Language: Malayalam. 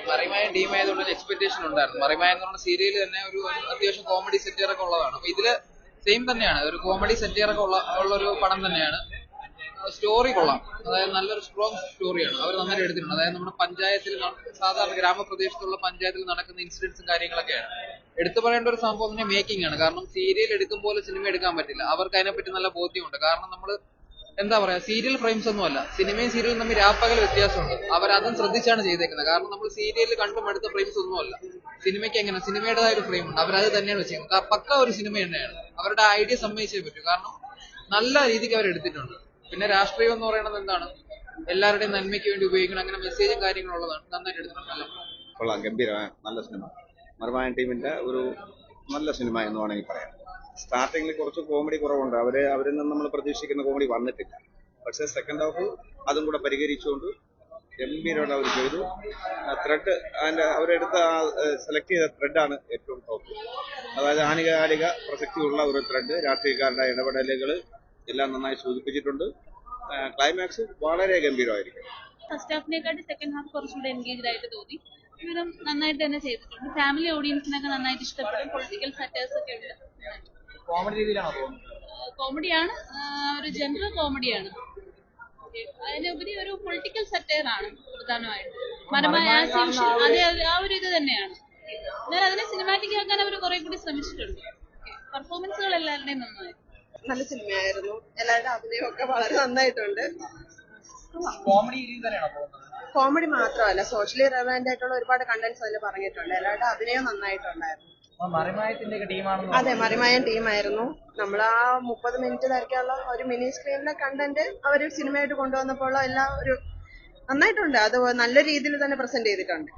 മറിമായ ടീം ആയതുകൊണ്ട് എക്സ്പെക്ടേഷൻ ഉണ്ടായിരുന്നു. മറിമായ എന്ന് പറഞ്ഞ സീരിയൽ തന്നെ ഒരു അത്യാവശ്യം കോമഡി സെറ്റിയർ ഒക്കെ ഉള്ളതാണ്. അപ്പൊ ഇതില് സെയിം തന്നെയാണ്, ഒരു കോമഡി സെറ്റിയർ ഒക്കെ ഉള്ള ഒരു പടം തന്നെയാണ്. സ്റ്റോറി കൊള്ളാം, അതായത് നല്ലൊരു സ്ട്രോങ് സ്റ്റോറിയാണ് അവർ നന്നായിട്ട് എടുത്തിട്ടുണ്ട്. അതായത് നമ്മുടെ പഞ്ചായത്തിൽ സാധാരണ ഗ്രാമപ്രദേശത്തുള്ള പഞ്ചായത്തിൽ നടക്കുന്ന ഇൻസിഡൻസും കാര്യങ്ങളൊക്കെയാണ് എടുത്തു പറയേണ്ട ഒരു സംഭവം. തന്നെ മേക്കിംഗ് ആണ്, കാരണം സീരിയൽ എടുക്കും പോലെ സിനിമ എടുക്കാൻ പറ്റില്ല. അവർക്ക് അതിനെപ്പറ്റി നല്ല ബോധ്യമുണ്ട്. കാരണം നമ്മൾ എന്താ പറയാ, സീരിയൽ ഫ്രെയിംസ് ഒന്നും അല്ല, സിനിമയും സീരിയലും തമ്മിൽ രാപ്പകൽ വ്യത്യാസമുണ്ട്. അവർ അതും ശ്രദ്ധിച്ചാണ് ചെയ്തേക്കുന്നത്. കാരണം നമ്മൾ സീരിയലിൽ കണ്ടും അടുത്ത ഫ്രെയിംസ് ഒന്നും അല്ല. സിനിമയ്ക്ക് എങ്ങനെ സിനിമയുടേതായ ഒരു ഫ്രെയിം ഉണ്ട്, അവരത് തന്നെയാണ് ചെയ്യുന്നത്. പക്ക ഒരു സിനിമ തന്നെയാണ്. അവരുടെ ഐഡിയ സമ്മതിച്ചേ പറ്റൂ, കാരണം നല്ല രീതിക്ക് അവർ എടുത്തിട്ടുണ്ട്. പിന്നെ രാഷ്ട്രീയം എന്ന് പറയുന്നത് എന്താണ്, എല്ലാവരുടെയും നന്മയ്ക്ക് വേണ്ടി ഉപയോഗിക്കണം, അങ്ങനെ മെസ്സേജും കാര്യങ്ങളും ഉള്ളതാണ്. നന്നായിട്ട് എടുത്തിട്ടുണ്ട്. നല്ല കൊള്ളാം, ഗംഭീരമായ നല്ല സിനിമ. മറുമായൻ ടീമിന്റെ ഒരു നല്ല സിനിമ എന്ന് വേണമെങ്കിൽ പറയാം. സ്റ്റാർട്ടിങ്ങിൽ കുറച്ച് കോമഡി കുറവുണ്ട്, അവരിൽ നിന്ന് നമ്മൾ പ്രതീക്ഷിക്കുന്ന കോമഡി വന്നിട്ടില്ല. പക്ഷേ സെക്കൻഡ് ഹാഫ് അതും കൂടെ പരിഹരിച്ചുകൊണ്ട് ഗംഭീരമായിട്ട് അവർ ചെയ്തു. ത്രെഡ് അതിൻ്റെ അവരെടുത്ത സെലക്ട് ചെയ്ത ത്രെഡാണ് ഏറ്റവും ടോപ്പ്. അതായത് ആനുകാലിക പ്രസക്തിയുള്ള ഒരു ത്രെഡ്, രാഷ്ട്രീയക്കാരുടെ ഇടപെടലുകൾ എല്ലാം നന്നായി സൂചിപ്പിച്ചിട്ടുണ്ട്. ക്ലൈമാക്സ് വളരെ ഗംഭീരമായിരിക്കും. ഫസ്റ്റ് ഹാഫിനെക്കാട്ടി സെക്കൻഡ് ഹാഫ് കുറച്ചുകൂടെ എൻഗേജ്ഡ് ആയിട്ട് തോന്നി. ഇവരും നന്നായിട്ട് തന്നെ ചെയ്തിട്ടുണ്ട്. ഫാമിലി ഓഡിയൻസിനൊക്കെ നന്നായിട്ട് ഇഷ്ടപ്പെടും. പൊളിറ്റിക്കൽ സറ്റേഴ്സ് ഒക്കെ ഉണ്ട്. കോമഡി രീതിയിലാണോ തോന്നുന്നത്? കോമഡിയാണ്, ഒരു ജനറൽ കോമഡിയാണ്. അതിനുപരി ഒരു പൊളിറ്റിക്കൽ സറ്റയർ ആണ് പ്രധാനമായിട്ടും. മരമായ അതേ ആ ഒരു ഇത് തന്നെയാണ്. എന്നാൽ അതിനെ സിനിമാറ്റിക് ആക്കാൻ അവർ കുറെ കൂടി ശ്രമിച്ചിട്ടുണ്ട്. പെർഫോമൻസുകൾ എല്ലാവരുടെയും നന്നായി. നല്ല സിനിമയായിരുന്നു. എല്ലാവരുടെ അഭിനയമൊക്കെ വളരെ നന്നായിട്ടുണ്ട്. കോമഡി രീതി തന്നെയാണോ തോന്നുന്നത്? കോമഡി മാത്രമല്ല, സോഷ്യലി റെലവന്റ് ആയിട്ടുള്ള ഒരുപാട് കണ്ടന്റ്സ് അതിൽ പറഞ്ഞിട്ടുണ്ട്. എല്ലാവരുടെ അഭിനയം നന്നായിട്ടുണ്ടായിരുന്നു. അതെ, മറിമായൻ ടീമായിരുന്നു. നമ്മൾ ആ 30 മിനിറ്റ് വരയ്ക്കുള്ള ഒരു മിനി സ്ക്രീനിലെ കണ്ടന്റ് അവർ സിനിമയായിട്ട് കൊണ്ടുവന്നപ്പോൾ എല്ലാം ഒരു നന്നായിട്ടുണ്ട്. അത് നല്ല രീതിയിൽ തന്നെ പ്രസന്റ് ചെയ്തിട്ടുണ്ട്.